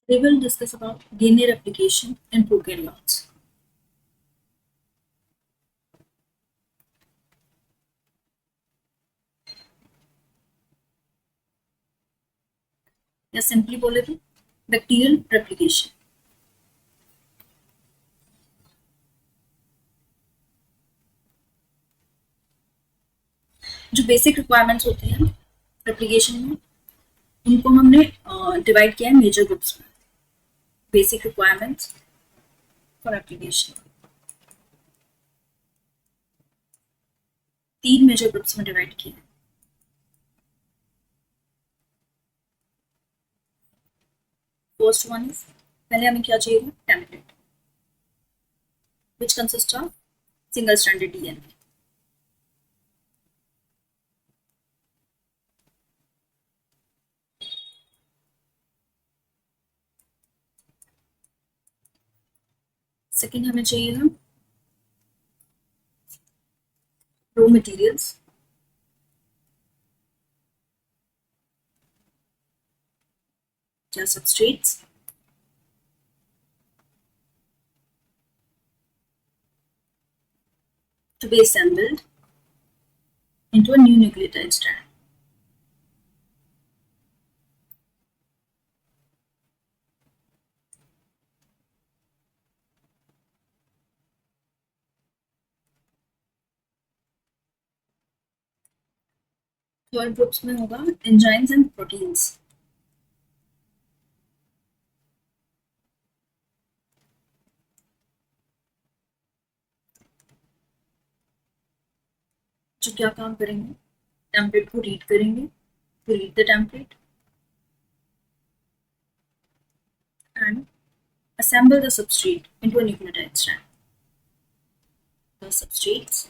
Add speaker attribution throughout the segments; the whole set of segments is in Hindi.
Speaker 1: We will discuss about DNA replication in prokaryotes. या सिंपली बोले तो बैक्टीरियल रेप्लिकेशन। जो बेसिक रिक्वायरमेंट्स होती हैं रेप्लिकेशन में, उनको हमने डिवाइड किया है मेजर ग्रुप्स में। Basic requirements for replication 3 major groups में डिवाइड किया है। फर्स्ट वन इज, पहले हमें क्या चाहिए, template which consist of single stranded DNA. Second हमें चाहिए रॉ मटेरियल्स या substrates to be assembled into a new nucleotide strand. Third groups में होगा एंजाइम्स एंड प्रोटीन्स। जो क्या काम करेंगे, टेम्पलेट को रीड करेंगे, to read the template and assemble the substrate into a nucleotide strand. The substrates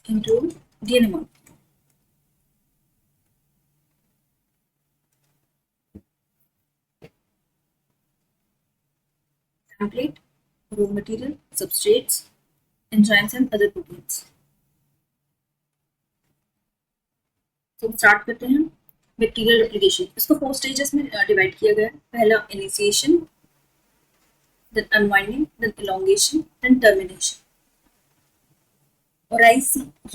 Speaker 1: into DNA molecule. Template, raw material, substrates, enzymes and other proteins. तो स्टार्ट करते हैं बैक्टीरियल रेप्लिकेशन। इसको 4 स्टेजेस में डिवाइड किया गया है। पहला initiation, then unwinding, then elongation, then termination. और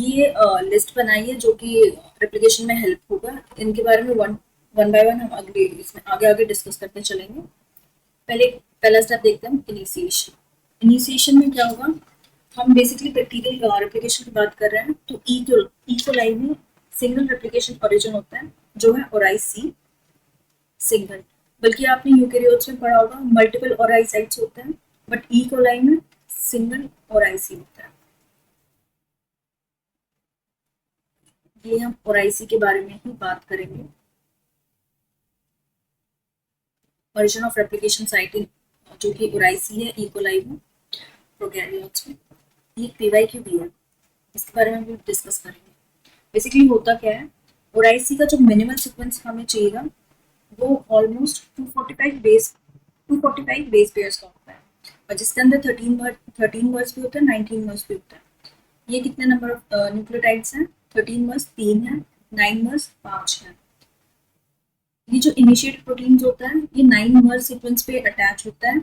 Speaker 1: ये लिस्ट बनाई है जो कि रेप्लिकेशन में हेल्प होगा। इनके बारे में वन बाय वन हम अगले इसमें आगे डिस्कस करते चलेंगे। पहला स्टेप देखते हैं इनिशिएशन। इनिशिएशन में क्या होगा, हम बेसिकली बैक्टीरियल रेप्लिकेशन की बात कर रहे हैं। तो इकोलाई में सिंगल रेप्लिकेशन ओरिजिन होता है जो है ओराई सी सिंगल। बल्कि आपने यूकेरियोट्स में पढ़ा होगा मल्टीपल ओराई साइट्स होते हैं, बट इकोलाई में सिंगल ओराई सी होता है। ये हम ओराइसी के बारे में ही बात करेंगे। ओरिजिन ऑफ रेप्लिकेशन साइट जो कि ओराइसी है इकोलाई में, प्रोकैरियोट्स में। ये पीवाईक्यू भी है, इसके बारे में भी डिस्कस करेंगे। बेसिकली होता क्या है, ओराइसी का जो मिनिमल सीक्वेंस हमें चाहिएगा वो ऑलमोस्ट 245 बेस पेयर्स का होता है, और जिसके अंदर 13 वर्ड्स भी होते हैं, 19 वर्ड्स भी होते हैं। ये कितने नंबर ऑफ न्यूक्लियोटाइड्स हैं, 13 वर्ड्स 3 है, 9 वर्ड्स 5 है। ये जो इनिशिएट प्रोटीन्स होता है ये 9 वर्ड सीक्वेंस पे अटैच होता है,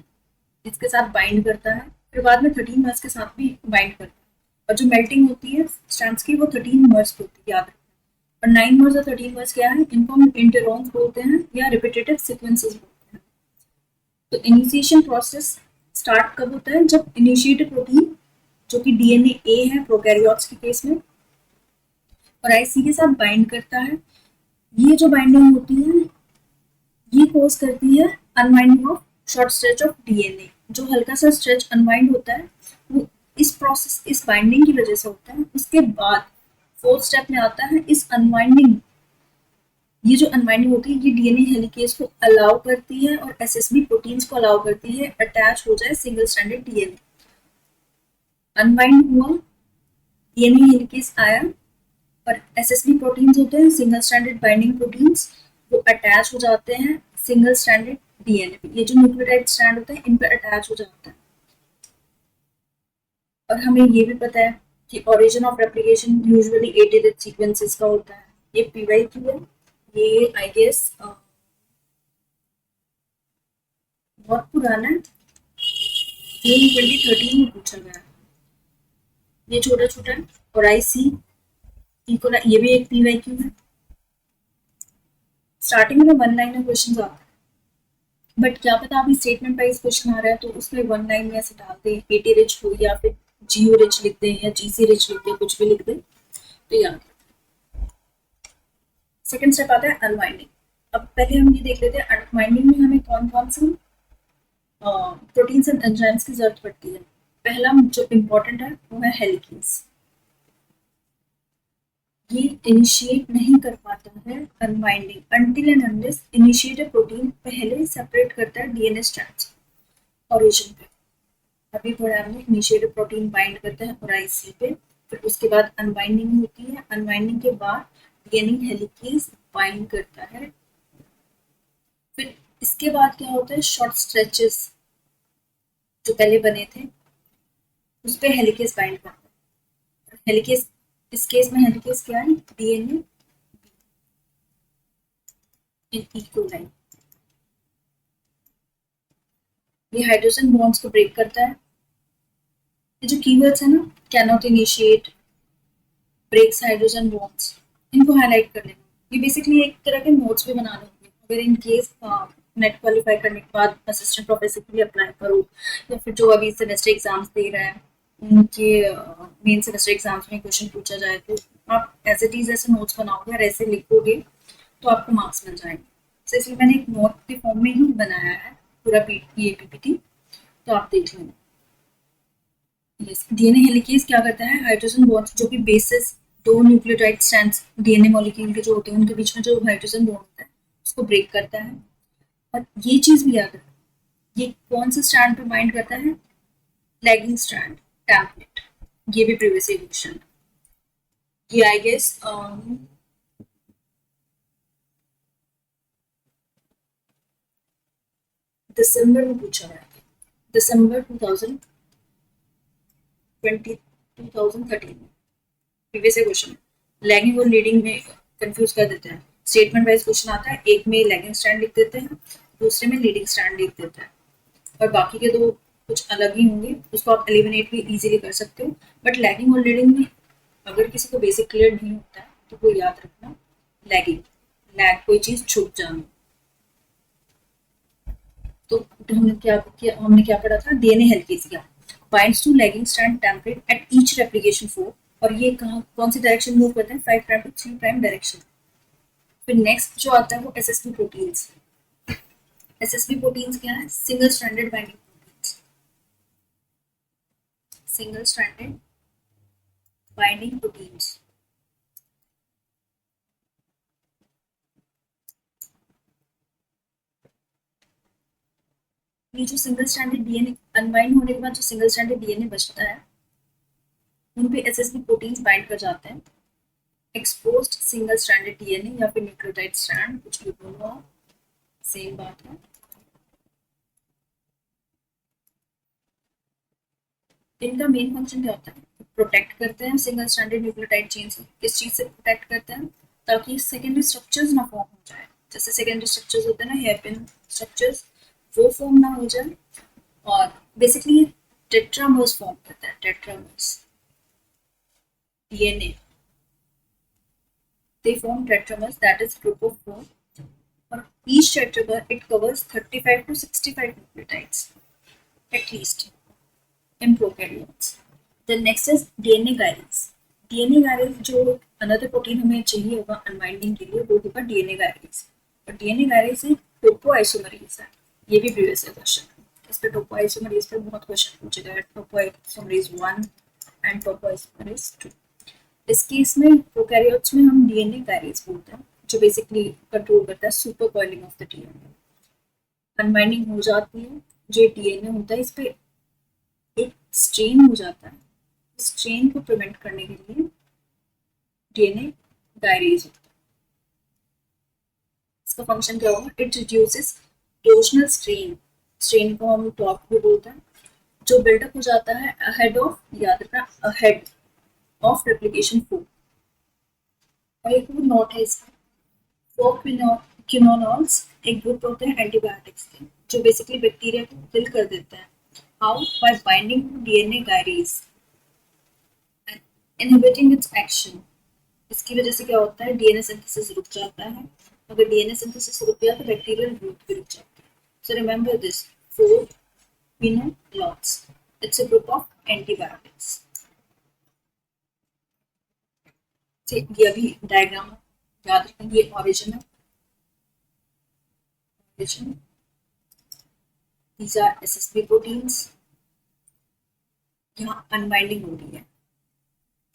Speaker 1: इसके साथ बाइंड करता है, फिर बाद में 13 वर्ड्स के साथ भी बाइंड करता है। और जो मेल्टिंग होती है स्ट्रैंड्स की वो 13 वर्ड्स पे होती है, याद रखना। और 9 वर्ड्स और 13 वर्ड्स क्या है, इनको हम इंटरॉन्स बोलते हैं या रिपीटेटिव सीक्वेंसेस बोलते हैं। तो इनिशिएशन प्रोसेस स्टार्ट कब होता है, जब इनिशिएट प्रोटीन जो कि डीएनए ए है प्रोकैरियोट्स के केस में, और आईसी के साथ बाइंड करता है। ये जो बाइंडिंग होती है ये कोज करती है unwinding of short stretch of DNA. जो हल्का सा स्ट्रेच अनवाइंड होता है वो इस प्रोसेस, इस बाइंडिंग की वजह से होता है। उसके बाद फोर्थ स्टेप में आता है इस अनवाइंडिंग। ये जो अनवाइंडिंग होती है ये डीएनए हेलिकेज को अलाउ करती है और एसएसबी प्रोटीन्स को अलाउ करती है अटैच हो जाए सिंगल स्ट्रैंडेड डीएनए। अनवाइंड हुआ, डीएनए हेलिकेज आया, और एसएसबी प्रोटीन्स होते हैं सिंगल स्ट्रैंडेड बाइंडिंग प्रोटीन्स, वो अटैच हो जाते हैं सिंगल स्ट्रैंडेड डीएनए पे। ये जो न्यूक्लियोटाइड स्ट्रैंड होते हैं इन पे अटैच हो जाता है। और हमें ये भी पता है कि origin of replication usually 8 digit sequences का होता है। ये पीवाईक्यू है। ये आई गेस बहुत पुराना है, जून 2013 में पूछा गया है। ये छोटा छोटा है। और आई सी इक्वल, ये भी एक पीवाईक्यू है। स्टार्टिंग में वन लाइनर क्वेश्चन आता है, बट क्या पता अभी स्टेटमेंट वाइज क्वेश्चन आ रहा है तो उसमें वन लाइन में ऐसे डाल दे, एटी रिच हो या फिर जीओ रिच लिख दे या जीसी रिच लिख दे, कुछ भी लिख दे तो याद। सेकंड स्टेप आता है अनवाइंडिंग। अब पहले हम ये देख लेते हैं अनवाइंडिंग में हमें कौन कौन सी प्रोटीन्स एंड एंजाइम्स की जरूरत पड़ती है। पहला जो इम्पोर्टेंट है वो है हेलिकेज। ये इनिशिएट नहीं कर पाता है unwinding until and unless initiated protein पहले सेपरेट करता है डीएनए स्ट्रैंड्स ओरिजिन पे। अभी पढ़ा हमने इनिशिएटेड प्रोटीन बाइंड करता है और आईसी पे, फिर उसके बाद अनबाइंडिंग होती है। अनबाइंडिंग के बाद डीएनए हेलिकेज बाइंड करता है। फिर इसके बाद क्या होता है, शॉर्ट स्ट्रेचेस जो पहले बने थे उस पे हेलिकेज बाइंड करता है। हेलिकेज, इस केस में हेलिकेज क्या है, डीएनए इन इक्वल। ये हाइड्रोजन बॉन्ड्स को ब्रेक करता है। ये जो कीवर्ड्स है ना, cannot initiate, breaks hydrogen bonds, इनको हाईलाइट कर लेना। ये बेसिकली एक तरह के नोट्स भी बना लोगे अगर इन केस नेट क्वालिफाई करने के बाद असिस्टेंट प्रोफेसर के लिए अप्लाई करो, या फिर जो अभी सेमेस्टर एग्जाम्स दे रहे हैं उनके मेन सेमेस्टर एग्जाम्स में क्वेश्चन पूछा जाए तो आप एज इट इज ऐसे नोट्स बनाओगे और ऐसे लिखोगे तो आपको मार्क्स मिल जाएंगे। तो इसलिए मैंने एक नोट के फॉर्म में ही बनाया है पूरा ये पीपीटी, तो आप देख लेना। यस, डीएनए हेलिकेज क्या करता है, हाइड्रोजन बॉन्ड जो कि बेसिस दो न्यूक्लियोटाइड स्ट्रैंड्स डीएनए मॉलिक्यूल के जो होते हैं उनके बीच में जो हाइड्रोजन बॉन्ड होता है उसको ब्रेक करता है। और ये चीज भी याद रखना, ये कौन सा स्ट्रैंड पे बाइंड करता है, लैगिंग स्ट्रैंड टेम्पलेट। ये भी प्रीवियस क्वेश्चन, ये आई गेस दिसंबर में पूछा गया था, दिसंबर 2013 में प्रीवियस क्वेश्चन। लैगिंग और लीडिंग में कंफ्यूज कर देते हैं। स्टेटमेंट वाइज क्वेश्चन आता है, एक में लैगिंग स्ट्रैंड लिख देते हैं, दूसरे में लीडिंग स्ट्रैंड लिख देते हैं, और बाकी के दो कुछ अलग ही होंगे, उसको आप एलिमिनेट भी इजीली कर सकते हो। बट लैगिंग और लीडिंग में अगर किसी को बेसिक क्लियर नहीं होता है तो वो याद रखना, लैगिंग, लैग कोई चीज छुप जाना। तो हमने क्या पढ़ा था, डीएनए हेलिकेज क्या binds to lagging strand template at each replication fork, और ये कहाँ कौन सी डायरेक्शन मूव करते हैं, 5 प्राइम टू 3 प्राइम डायरेक्शन। फिर नेक्स्ट जो आता है वो एसएसपी प्रोटीन्स। एसएसपी प्रोटीन्स क्या है, single stranded binding proteins, single stranded binding proteins. ये जो सिंगल स्ट्रैंडेड डीएनए अनबाइंड होने के बाद जो सिंगल स्ट्रैंडेड डीएनए बचता है उन पे एसएसपी प्रोटीन्स बाइंड कर जाते हैं। एक्सपोज्ड सिंगल स्ट्रैंडेड डीएनए या फिर न्यूक्लियोटाइड स्ट्रैंड, कुछ भी बोलो आप, सेम बात है। इनका मेन फंक्शन क्या होता है, प्रोटेक्ट करते हैं सिंगल स्ट्रैंडेड न्यूक्लियोटाइड चेन से। किस चीज से प्रोटेक्ट करते हैं, ताकि सेकेंडरी स्ट्रक्चर्स ना फॉर्म हो जाए। जैसे सेकेंडरी स्ट्रक्चर्स होते हैं ना, हेयरपिन स्ट्रक्चर्स, वो फॉर्म ना हो जाए। और बेसिकली टेट्रामर्स फॉर्म करता है, tetramers DNA, they form tetramers, that is group of 4, or each tetramer it covers 35 to 65 nucleotides at least in prokaryotes. The next is DNA gyrase. DNA gyrase जो another protein हमें चाहिए होगा अनबाइंडिंग के लिए, वो होगा DNA gyrase। और DNA gyrase एक टोपोआइसोमरेज है, ये भी प्रीवियस क्वेश्चन, इस पे टोपोआइसोमरेज पे बहुत क्वेश्चन पूछे गए, टोपोआइसोमरेज 1 एंड टोपोआइसोमरेज 2। इस केस में प्रोकैरियोट्स में हम डीएनए गायरेज बोलते हैं, जो बेसिकली कंट्रोल करता है super coiling of the DNA. Unbinding हो जाती है, जो डीएनए होता है इस पे एक स्ट्रेन हो जाता है, स्ट्रेन को प्रिवेंट करने के लिए डीएनए गायरेज होता है। इसका फंक्शन क्या होगा, it reduces torsional strain, strain को हम टॉर्क भी बोलते हैं, जो बिल्डअप हो जाता है अहेड ऑफ, याद रखना अहेड ऑफ रेप्लिकेशन 4। और एक नोट है इसका, 4 क्विनोनॉल्स एक ग्रुप होते हैं एंटीबायोटिक्स के जो बेसिकली बैक्टीरिया को किल कर देते हैं। How? By binding to DNA gyrase and inhibiting its action. इसकी वजह से क्या होता है, डीएनए सिंथेसिस रुक जाता है। अगर डीएनए सिंथेसिस रुक गया तो बैक्टीरियल ग्रोथ भी रुक जाती है। So remember this, 4 quinolones, it's a group of antibiotics. ये अभी डायग्राम याद रखें, ये ओरिजिन है, origin, these are SSB proteins। यहाँ अनबाइंडिंग हो रही है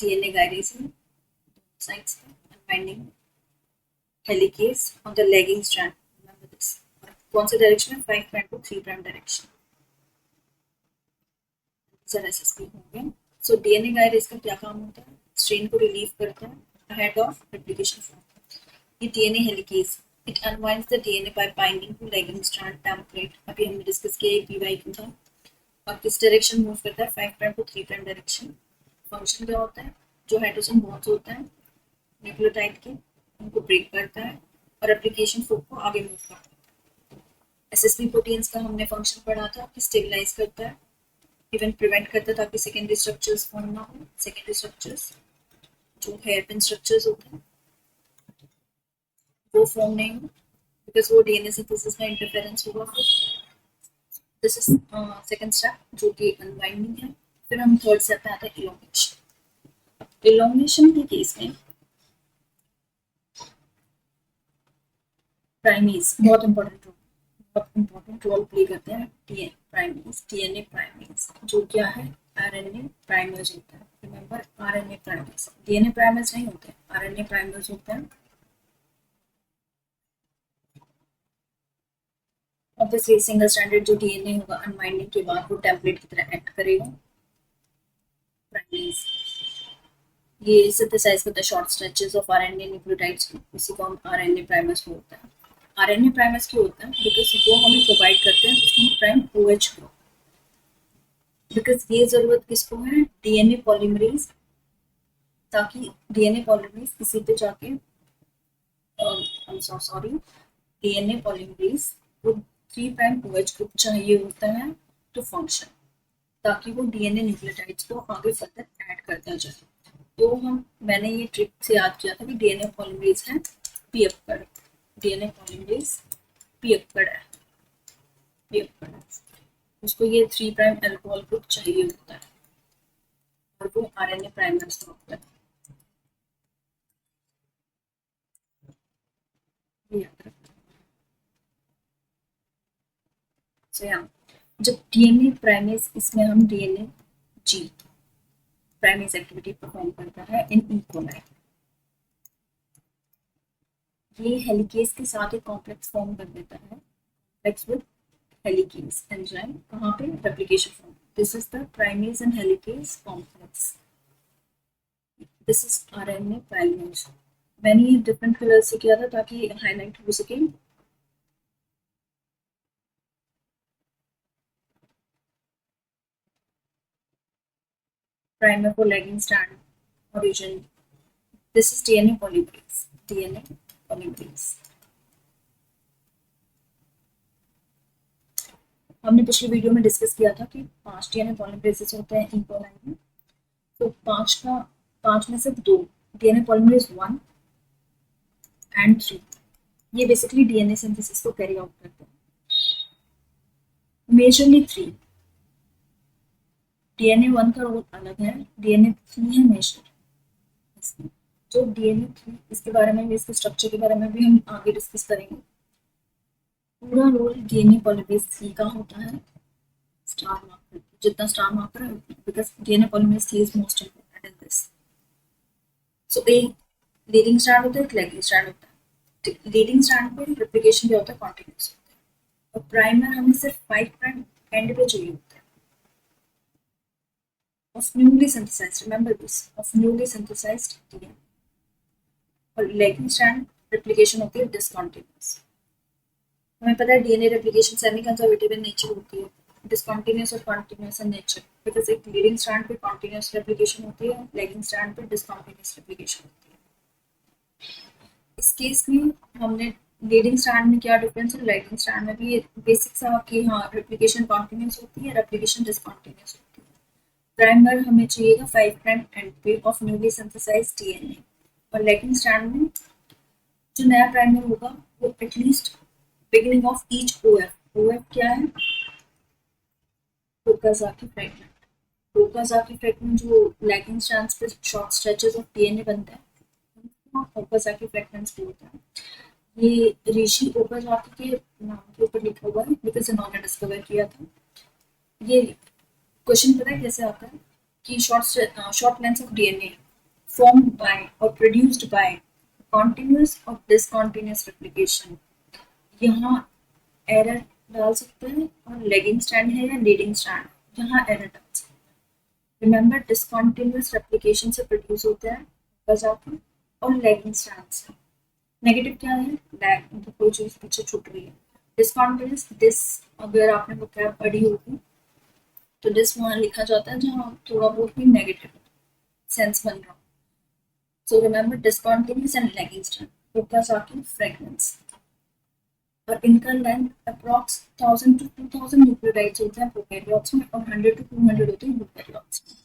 Speaker 1: डीएनए गायरेज में, साइड्स पे unbinding, helicase on the lagging strand. Remember this. कौन से डायरेक्शन में, 5 prime to 3 prime direction. Sir SSP हो गए। सो डीएनए गायरेज का क्या काम होता है, स्ट्रेन को रिलीव करता है अहेड ऑफ रेप्लिकेशन फॉर्म। ये DNA helicase, it unwinds the DNA by binding to lagging strand template. अभी हमने डिस्कस किया एक पीवाई क्यों था। और किस डायरेक्शन मूव करता है, 5 prime to 3 prime direction. Function क्या होता है, जो हाइड्रोजन बॉन्ड्स होते हैं न्यूक्लियोटाइड के, उनको ब्रेक करता है और रेप्लिकेशन फोर्क को आगे मूव करता है। एसएसपी प्रोटीन्स का हमने फंक्शन पढ़ा था कि स्टेबलाइज करता है, इवन प्रिवेंट करता है ताकि सेकेंडरी स्ट्रक्चर्स फॉर्म ना हो। सेकेंडरी स्ट्रक्चर्स जो हेयर पिन स्ट्रक्चर्स होते हैं वो फॉर्म नहीं हो, बिकॉज वो डीएनए सिंथेसिस में इंटरफेरेंस होगा। दिस इज सेकंड स्टेप जो कि अनबाइंडिंग है। फिर हम थर्ड स्टेप पे आते हैं इलोंगेशन। इलोंगेशन के केस में प्राइमेज बहुत इंपॉर्टेंट रोल प्ले करते हैं। डीएनए प्राइमेज जो क्या है, आरएनए प्राइमर्स होता है। Remember, RNA primers, DNA primers नहीं होते, आरएनए प्राइमर्स होते हैं। ऑब्वियसली सिंगल स्ट्रैंडेड जो डीएनए होगा अनबाइंडिंग के बाद वो टेम्पलेट की तरह एक्ट करेगा। प्राइमेज ये सिंथेसाइज करता है short stretches of RNA nucleotides को, इसी को हम आरएनए प्राइमर्स बोलते हैं। आरएनए प्राइमर्स क्यों होता है, बिकॉज वो हमें प्रोवाइड करते हैं 3 प्राइम ओएच ग्रुप। बिकॉज ये जरूरत किसको है, डीएनए पॉलीमरेज, ताकि डीएनए पॉलीमरेज किसी पे जाके सॉरी डीएनए पॉलीमरेज को 3 प्राइम ओएच ग्रुप चाहिए होता है टू फंक्शन, ताकि वो डीएनए न्यूक्लियोटाइड्स को आगे फर्दर ऐड करता जाए। तो मैंने ये ट्रिक से याद किया था कि डीएनए पॉलीमरेज है पी अक्कड़, डीएनए पॉलीमरेज पी अक्कड़ है, पी अक्कड़ है, उसको ये 3 प्राइम अल्कोहल ग्रुप चाहिए होता है और वो आरएनए प्राइमर्स का होता है। ये याद रखना। So, यहाँ जब डीएनए प्राइमेज, इसमें हम डीएनए जी प्राइमेज एक्टिविटी परफॉर्म करता है इन ई कोलाई। ये हेलिकेज के साथ एक कॉम्प्लेक्स फॉर्म कर देता है, कॉम्प्लेक्स विद हेलिकेज एंजाइम, कहाँ पे, replication form. This is the primase and helicase complex, this is RNA primase. मैंने ये डिफरेंट कलर से किया था ताकि हाईलाइट हो सके। प्राइमर को lagging strand, origin, this is DNA polymerase, DNA polymerase. हमने पिछली वीडियो में डिस्कस किया था कि 5 डीएनए पॉलीमरेजेस होते हैं ई कोलाई में। तो 5 में से 2 डीएनए पॉलीमरेज 1 एंड 3 ये बेसिकली डीएनए सिंथेसिस को कैरी आउट करते हैं। मेजरली 3, डीएनए 1 का रोल अलग है, डीएनए 3 है मेजर। जो डीएनए 3 इसके बारे में भी, इसके स्ट्रक्चर के बारे में भी हम आगे डिस्कस करेंगे। पूरा रोल डीएनए पॉलीमरेज 3 का होता है, स्टार मार्कर, जितना स्टार मार्कर है, because DNA polymerase 3 is most important in this. So एक लीडिंग स्ट्रैंड होता है, एक लैगिंग स्ट्रैंड होता है। लीडिंग स्ट्रैंड पे रेप्लिकेशन क्या होता है, कॉन्टिन्यूस होता है, और प्राइमर हमें सिर्फ 5 प्राइम एंड पे चाहिए होता है of newly synthesized, remember this, of newly synthesized DNA। और लैगिंग स्ट्रैंड रेप्लिकेशन होती है डिसकंटिन्यूअस। हमें पता है DNA replication semi conservative in nature होती है, डिसकंटिन्यूअस और कॉन्टिन्यूअस इन नेचर, बिकॉज एक लीडिंग स्ट्रैंड पे कॉन्टिन्यूअस रेप्लिकेशन होती है, लैगिंग स्ट्रैंड पे डिसकंटिन्यूअस रेप्लिकेशन होती है। इस केस में हमने लीडिंग स्ट्रैंड में क्या डिफरेंस है, लैगिंग स्ट्रैंड में भी बेसिक सा कि हाँ रेप्लिकेशन कॉन्टिन्यूअस होती है, रेप्लिकेशन डिसकंटिन्यूअस होती है। प्राइमर हमें चाहिएगा 5 प्राइम एंड पे ऑफ न्यूली सिंथेसाइज्ड डीएनए, और लैगिंग स्ट्रैंड में जो नया प्राइमर होगा वो at least beginning of each of. Of क्या है, ओकाज़ाकी फ्रैगमेंट। ओकाज़ाकी फ्रैगमेंट जो लैगिंग स्ट्रैंड्स पे शॉर्ट स्ट्रेचेस ऑफ डीएनए बनते हैं, उनको ओकाज़ाकी फ्रैगमेंट्स बोलते हैं। ये ऋषि ओकाज़ाकी के नाम के ऊपर लिखा हुआ है बिकॉज इन्होंने डिस्कवर किया था। ये क्वेश्चन पता है कैसे आता है कि short length of DNA formed by or produced by continuous or discontinuous replication, यहाँ एरर डाल सकते हैं, और लेगिंग स्ट्रैंड है या लीडिंग स्ट्रैंड, यहाँ एरर डाल सकते हैं। रिमेंबर डिसकंटिन्यूअस रेप्लिकेशन से प्रोड्यूस होता है ओकाज़ाकी, और लेगिंग स्ट्रैंड से। नेगेटिव क्या है, लैग, मतलब कोई चीज पीछे छूट रही है। डिसकंटिन्यूअस, डिस अगर आपने बताया पढ़ी होगी तो डिस वहाँ लिखा जाता है जहाँ थोड़ा बहुत भी नेगेटिव सेंस बन रहा हो। So remember discontinuous and lagging strand, Okazaki fragments, और इनका लेंथ अप्रॉक्स 1000 to 2000 न्यूक्लियोटाइड्स होते हैं प्रोकैरियोट्स में, और 100 to 200 होते हैं यूकैरियोट्स में।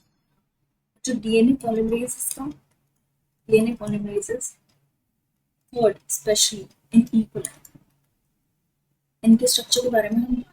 Speaker 1: जो डीएनए पॉलीमरेज़ का DNA polymerase third specially in E coli, इनके स्ट्रक्चर के बारे में हम